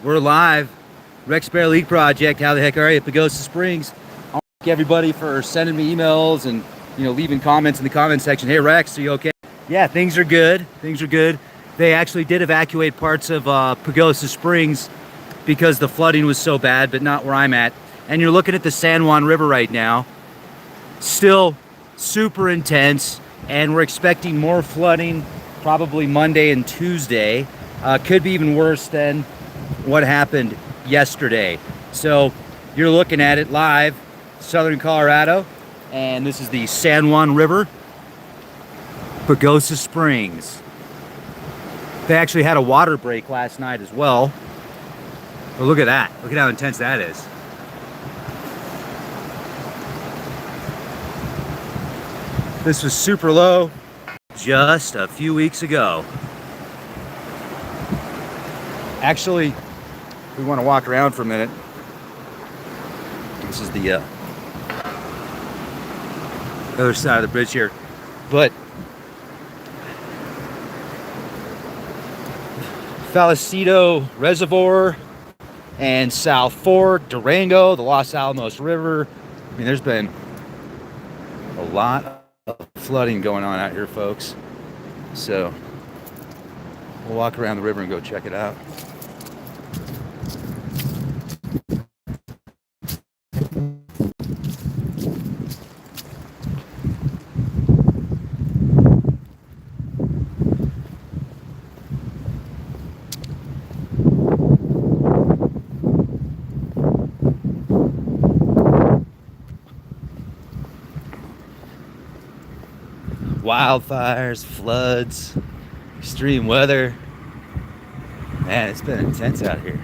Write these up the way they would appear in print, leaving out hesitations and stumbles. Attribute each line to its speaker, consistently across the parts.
Speaker 1: We're live. Rex Bear League Project. How the heck are you? Pagosa Springs. I want to thank everybody for sending me emails and leaving comments in the comment section. Hey Rex, are you okay? Yeah, things are good. Things are good. They actually did evacuate parts of Pagosa Springs because the flooding was so bad, but not where I'm at. And you're looking at the San Juan River right now. Still super intense, and we're expecting more flooding probably Monday and Tuesday. Could be even worse than what happened yesterday. So you're looking at it live, southern Colorado, and this is the San Juan River, Pagosa Springs. They actually had a water break last night as well. But look at that. Look at how intense that is. This was super low just a few weeks ago. Actually, we want to walk around for a minute. This is the other side of the bridge here. But Falicito Reservoir and South Fork, Durango, the Los Alamos River. I mean, there's been a lot of flooding going on out here, folks. So we'll walk around the river and go check it out. Wildfires, floods, extreme weather. Man, it's been intense out here.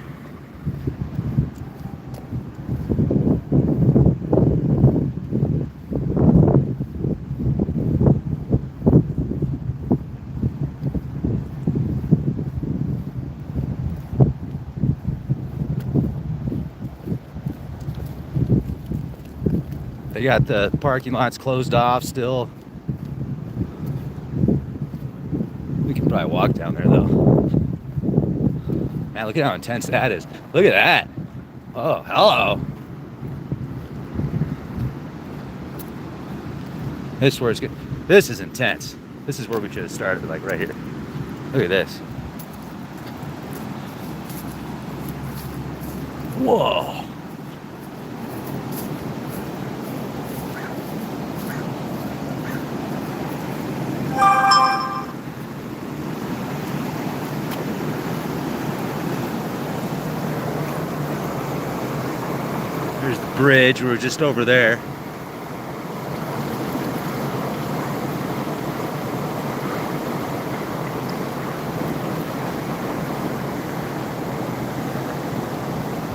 Speaker 1: They got the parking lots closed off still. We can probably walk down there though. Man, look at how intense that is. Look at that. Oh, hello. This is where it's good. This is intense. This is where we should have started, like right here. Look at this. Whoa. There's the bridge. We were just over there.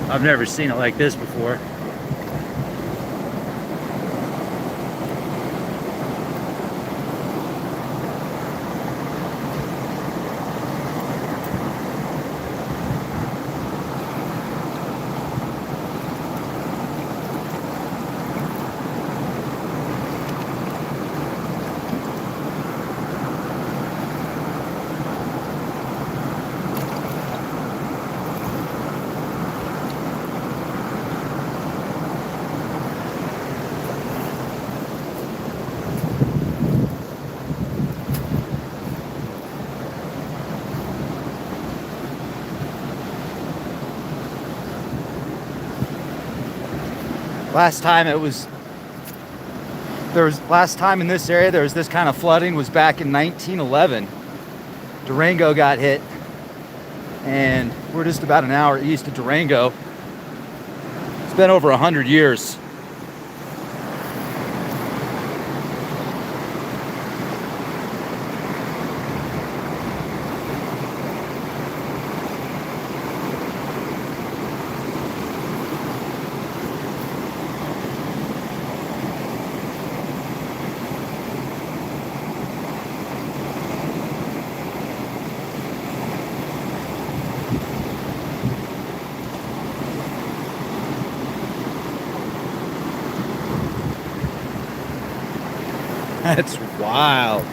Speaker 1: I've never seen it like this before. Last time in this area there was this kind of flooding was back in 1911. Durango got hit, and we're just about an hour east of Durango. It's been over 100 years. That's wild.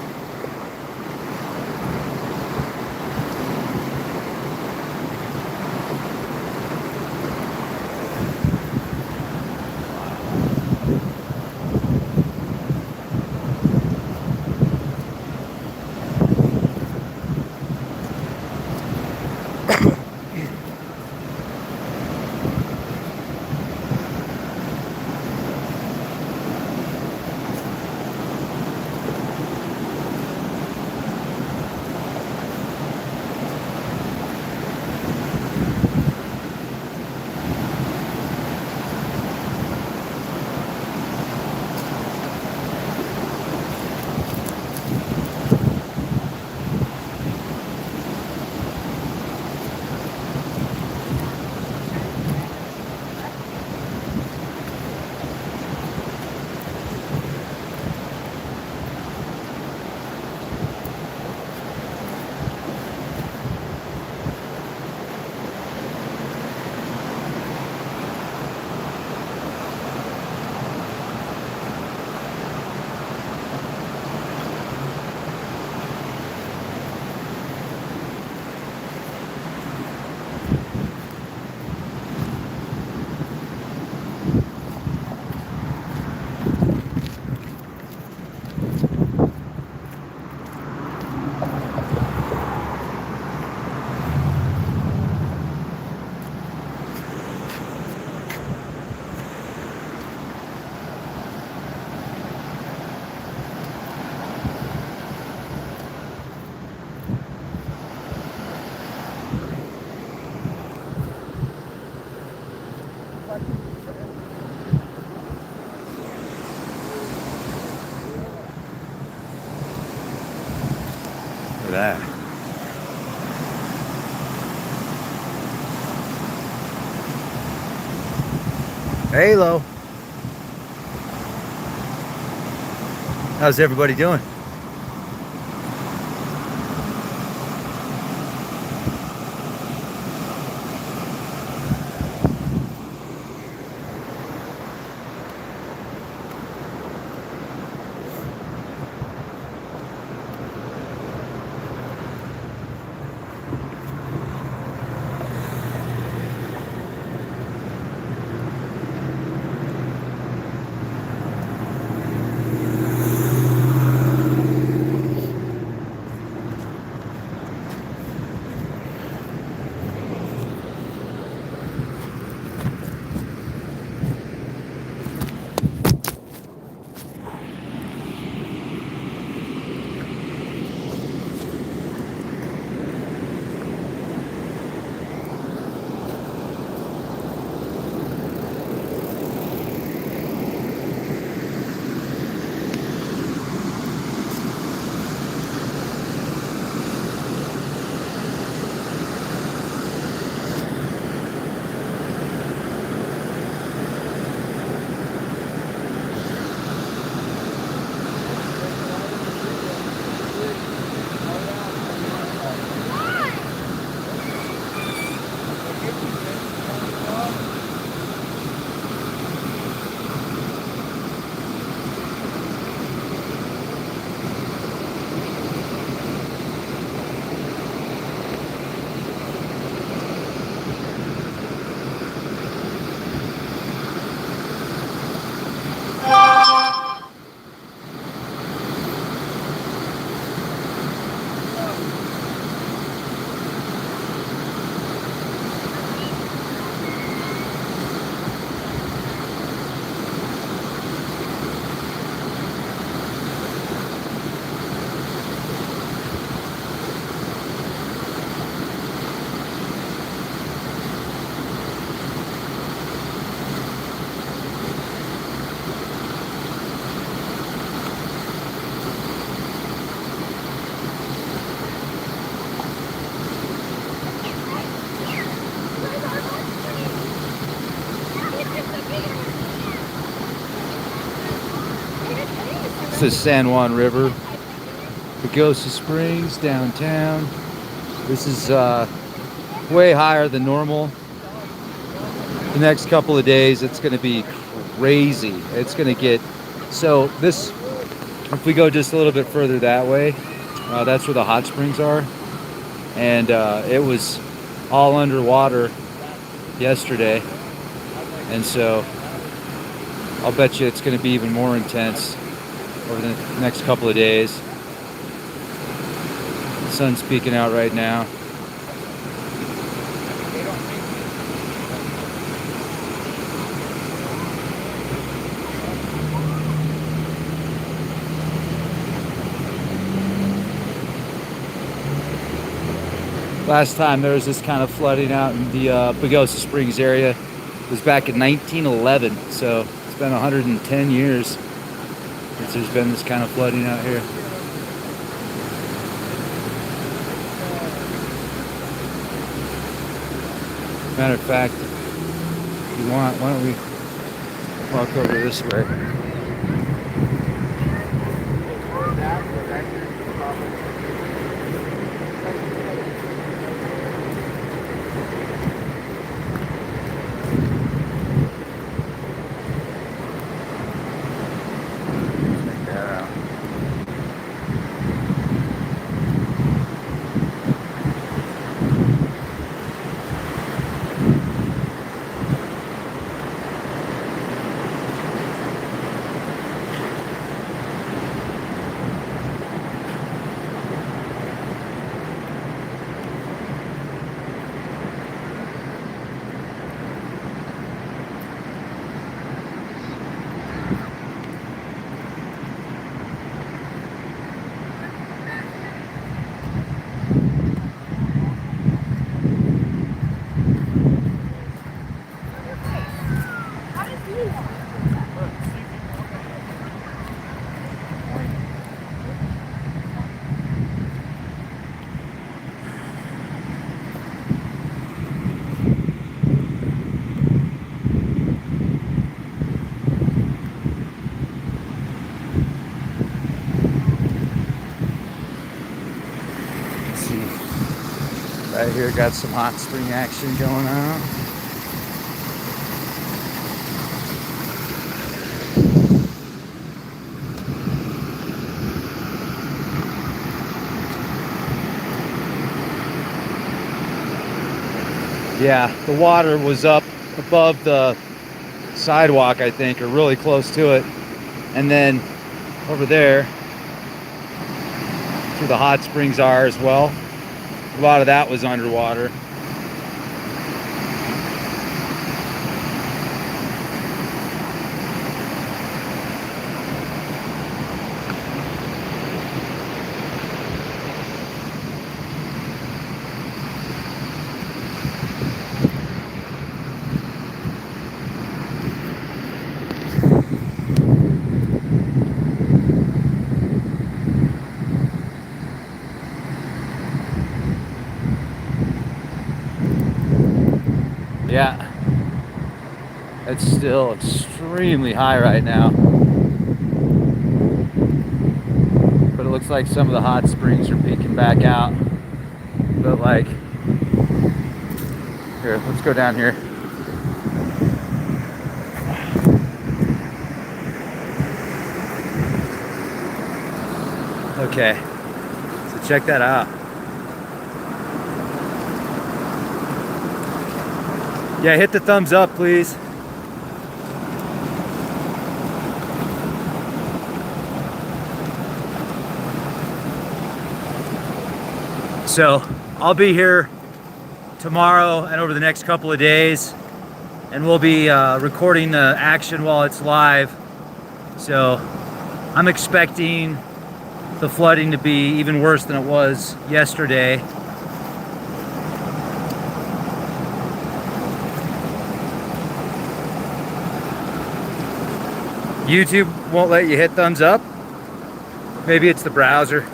Speaker 1: that. Halo. How's everybody doing? This is San Juan River, Pagosa Springs, downtown. This is way higher than normal. The next couple of days, it's going to be crazy. It's going to get, so this, if we go just a little bit further that way, that's where the hot springs are. And it was all underwater yesterday. And so I'll bet you it's going to be even more intense over the next couple of days. The sun's peeking out right now. Last time there was this kind of flooding out in the Pagosa Springs area. It was back in 1911, so it's been 110 years since there's been this kind of flooding out here. Matter of fact, if you want, why don't we walk over this way? Right here, got some hot spring action going on. Yeah, the water was up above the sidewalk, I think, or really close to it. And then over there, where the hot springs are as well, a lot of that was underwater. Yeah, it's still extremely high right now, but it looks like some of the hot springs are peeking back out. But like, here, let's go down here. Okay, so check that out. Yeah, hit the thumbs up, please. So I'll be here tomorrow and over the next couple of days, and we'll be recording the action while it's live. So I'm expecting the flooding to be even worse than it was yesterday. YouTube won't let you hit thumbs up. Maybe it's the browser.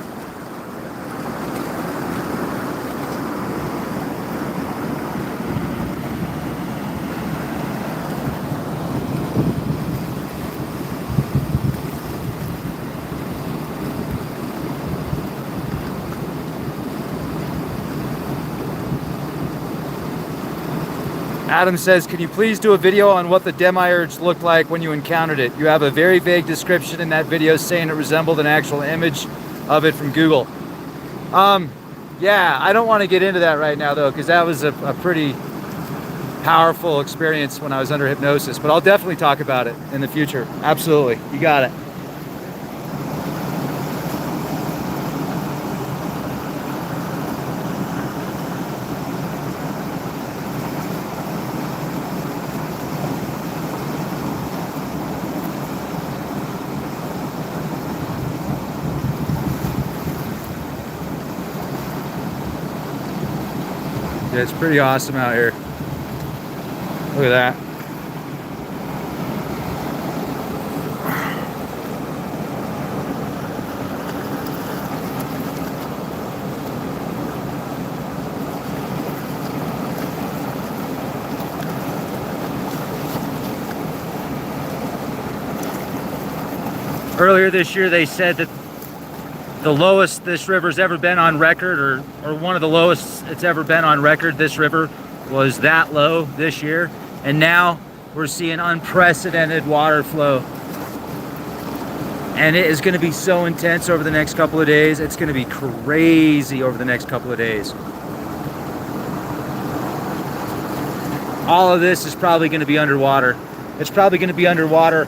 Speaker 1: Adam says, can you please do a video on what the demiurge looked like when you encountered it? You have a very vague description in that video saying it resembled an actual image of it from Google. Yeah, I don't want to get into that right now though, because that was a pretty powerful experience when I was under hypnosis, but I'll definitely talk about it in the future. Absolutely, you got it. Yeah, it's pretty awesome out here. Look at that. Earlier this year, they said that the lowest this river's ever been on record, or one of the lowest it's ever been on record, this river was that low this year. And now we're seeing unprecedented water flow. And it is going to be so intense over the next couple of days. It's going to be crazy over the next couple of days. All of this is probably going to be underwater. It's probably going to be underwater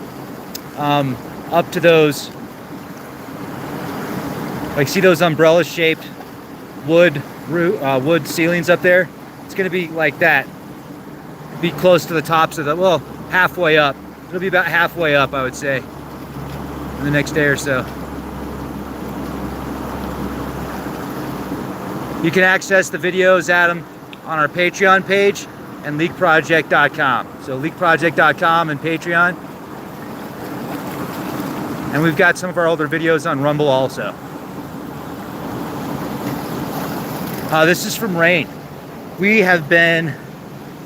Speaker 1: up to those, like, see those umbrella shaped wood ceilings up there? It's going to be like that. Be close to the tops of the, well, halfway up. It'll be about halfway up, I would say, in the next day or so. You can access the videos, Adam, on our Patreon page and leakproject.com. So leakproject.com and Patreon. And we've got some of our older videos on Rumble also. This is from rain. We have been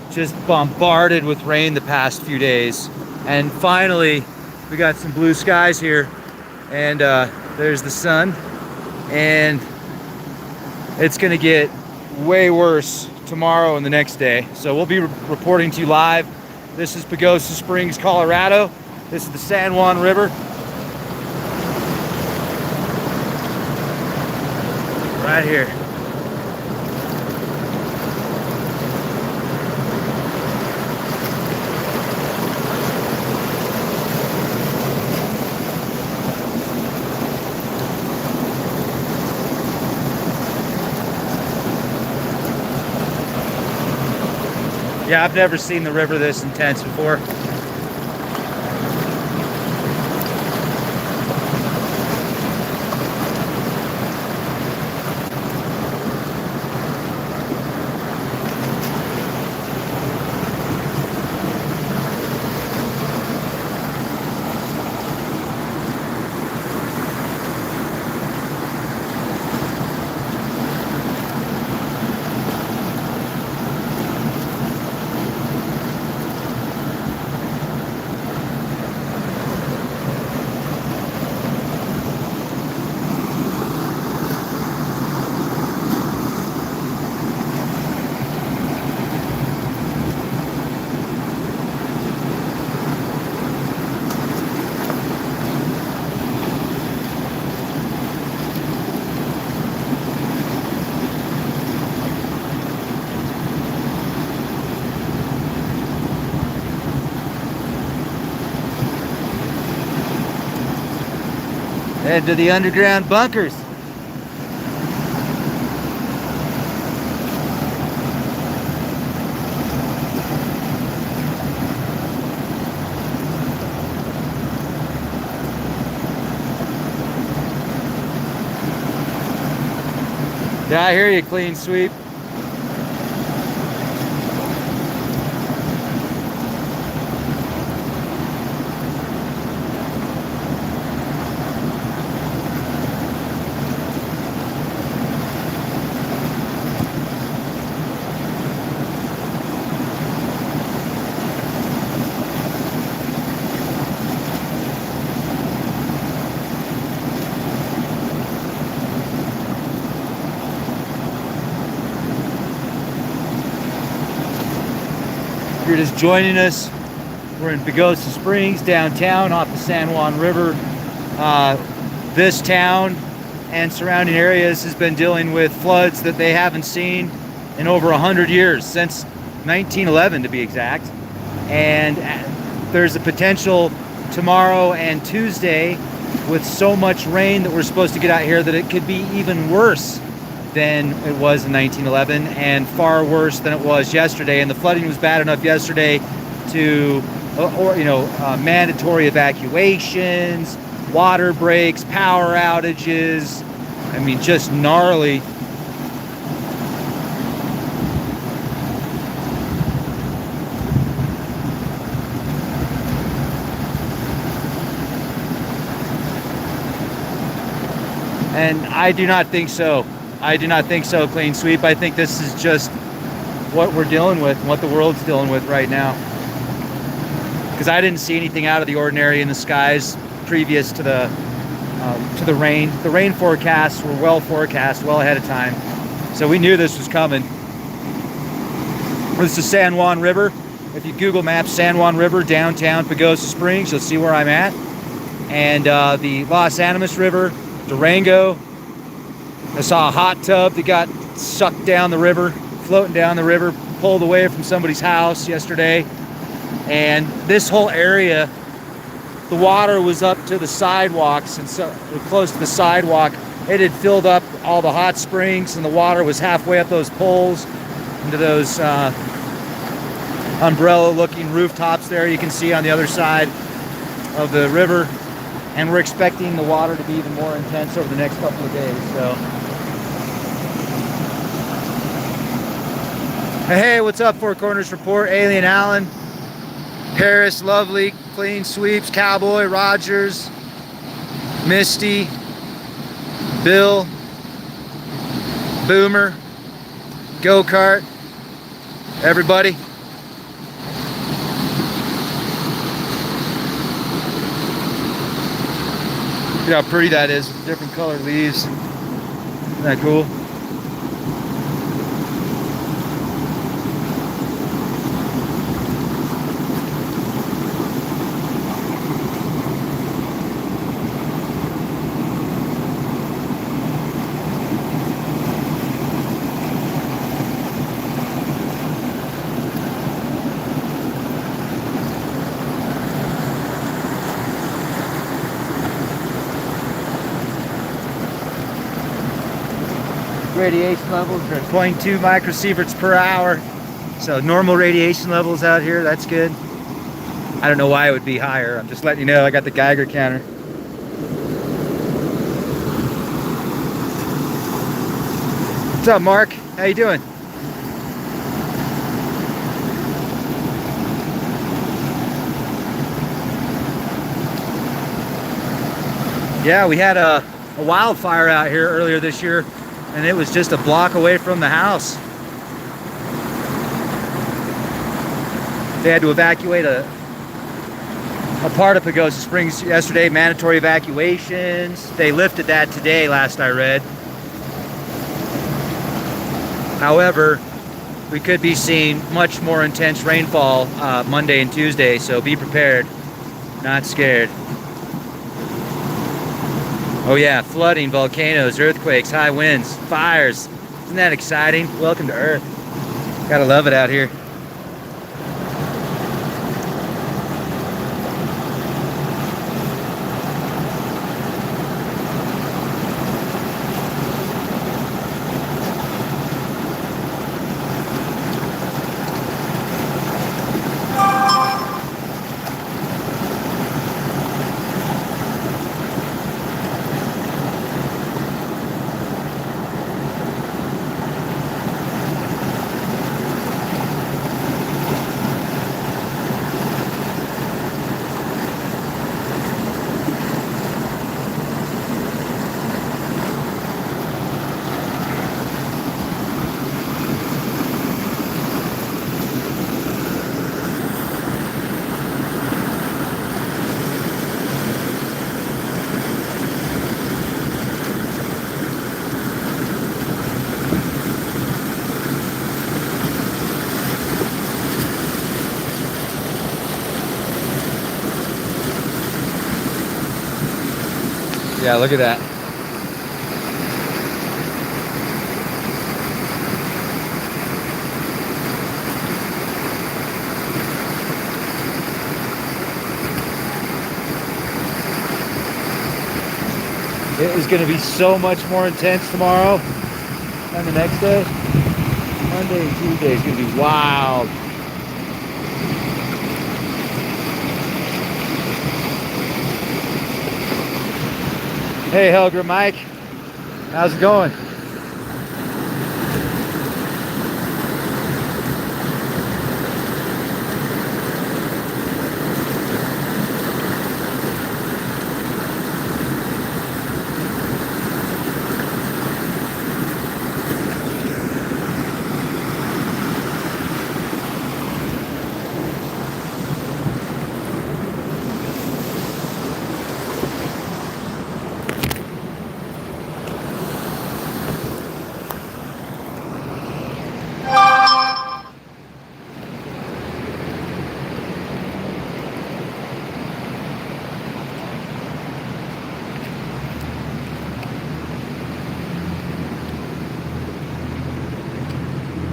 Speaker 1: just bombarded with rain the past few days. And finally, we got some blue skies here. And there's the sun. And it's gonna get way worse tomorrow and the next day. So we'll be reporting to you live. This is Pagosa Springs, Colorado. This is the San Juan River. Right here. Yeah, I've never seen the river this intense before. Head to the underground bunkers. Yeah, I hear you, clean sweep. If you're just joining us, we're in Pagosa Springs, downtown, off the San Juan River. This town and surrounding areas has been dealing with floods that they haven't seen in over 100 years, since 1911 to be exact. And there's a potential tomorrow and Tuesday with so much rain that we're supposed to get out here that it could be even worse than it was in 1911 and far worse than it was yesterday. And the flooding was bad enough yesterday to, mandatory evacuations, water breaks, power outages. I mean, just gnarly. And I do not think so. I do not think so, clean sweep. I think this is just what we're dealing with, what the world's dealing with right now. Because I didn't see anything out of the ordinary in the skies previous to the rain. The rain forecasts were well forecast, well ahead of time. So we knew this was coming. This is San Juan River. If you Google Maps San Juan River, downtown Pagosa Springs, you'll see where I'm at. And the Los Animas River, Durango. I saw a hot tub that got sucked down the river, floating down the river, pulled away from somebody's house yesterday. And this whole area, the water was up to the sidewalks, and so close to the sidewalk. It had filled up all the hot springs, and the water was halfway up those poles into those umbrella-looking rooftops there you can see on the other side of the river. And we're expecting the water to be even more intense over the next couple of days. So, hey, what's up? Four Corners Report. Alien Allen, Harris, Lovely, Clean Sweeps, Cowboy, Rogers, Misty, Bill, Boomer, Go-Kart, everybody. Look how pretty that is with different colored leaves. Isn't that cool? Radiation levels are 0.2 microsieverts per hour. So normal radiation levels out here, that's good. I don't know why it would be higher. I'm just letting you know I got the Geiger counter. What's up, Mark? How you doing? Yeah, we had a wildfire out here earlier this year, and it was just a block away from the house. They had to evacuate a part of Pagosa Springs yesterday, mandatory evacuations. They lifted that today, last I read. However, we could be seeing much more intense rainfall Monday and Tuesday, so be prepared, not scared. Oh yeah, flooding, volcanoes, earthquakes, high winds, fires. Isn't that exciting? Welcome to Earth. Gotta love it out here. Yeah, look at that. It is going to be so much more intense tomorrow and the next day. Monday and Tuesday is going to be wild. Hey, Helga, Mike. How's it going?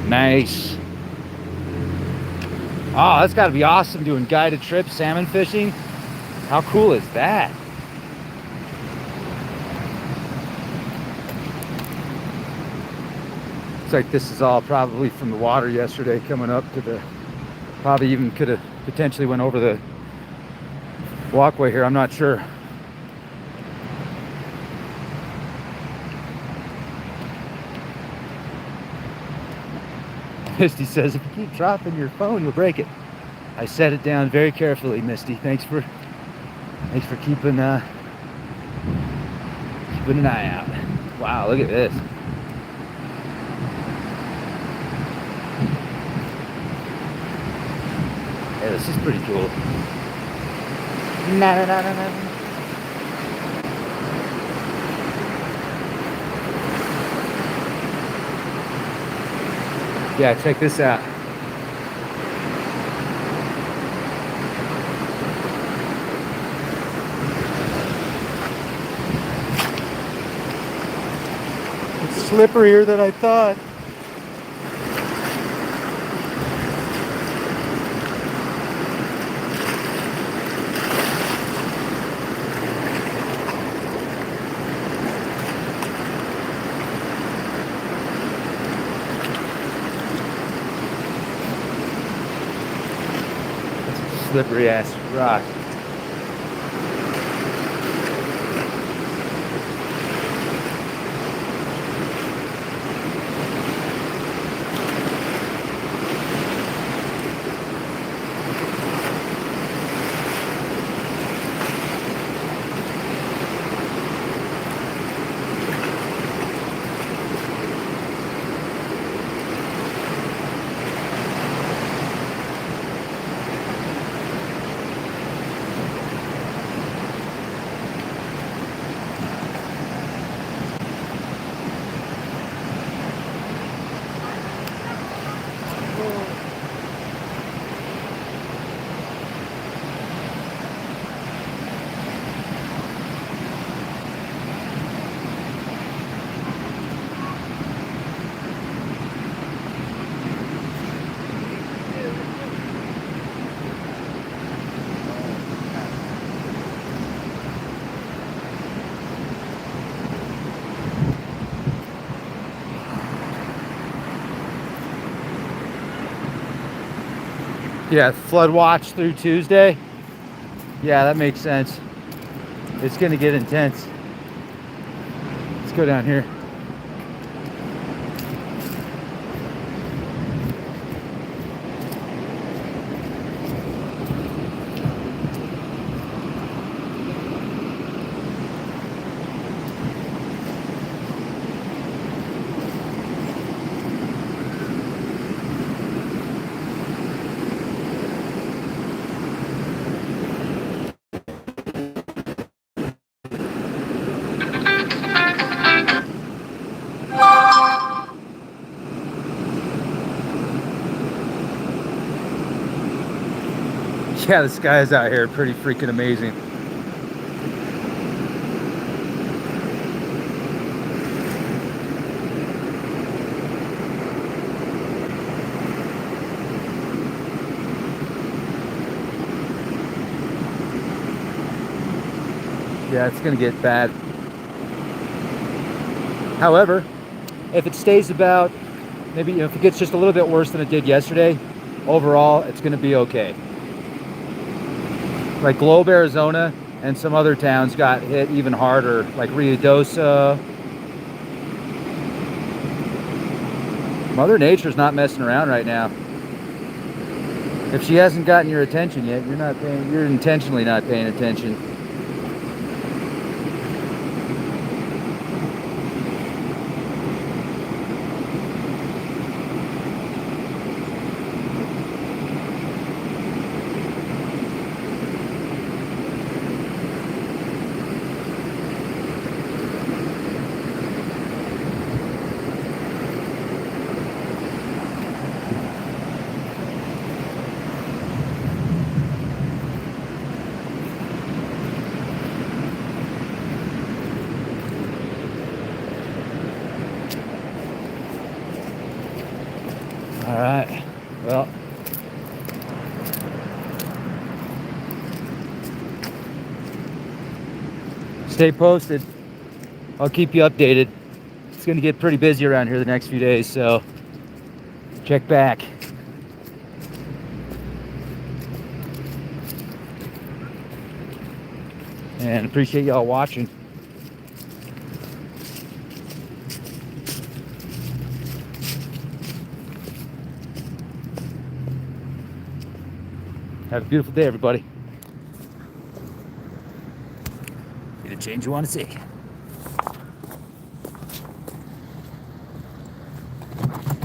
Speaker 1: Nice. Oh, that's got to be awesome doing guided trips, salmon fishing. How cool is that? Looks like this is all probably from the water yesterday coming up to the, probably even could have potentially went over the walkway here. I'm not sure. Misty says, if you keep dropping your phone, you'll break it. I set it down very carefully, Misty. Thanks for keeping an eye out. Wow, look at this. Yeah, this is pretty cool. Na, na, na, na, na. Yeah, check this out. It's slipperier than I thought. slippery ass rock. Yeah, flood watch through Tuesday. Yeah, that makes sense. It's gonna get intense. Let's go down here. Yeah, the skies out here are pretty freaking amazing. Yeah, it's gonna get bad. However, if it stays about, maybe if it gets just a little bit worse than it did yesterday, overall, it's gonna be okay. Like Globe, Arizona, and some other towns got hit even harder, like Pagosa. Mother Nature's not messing around right now. If she hasn't gotten your attention yet, you're intentionally not paying attention. All right, well, stay posted. I'll keep you updated. It's gonna get pretty busy around here the next few days, so check back. And appreciate y'all watching. Have a beautiful day, everybody. Be the change you want to see.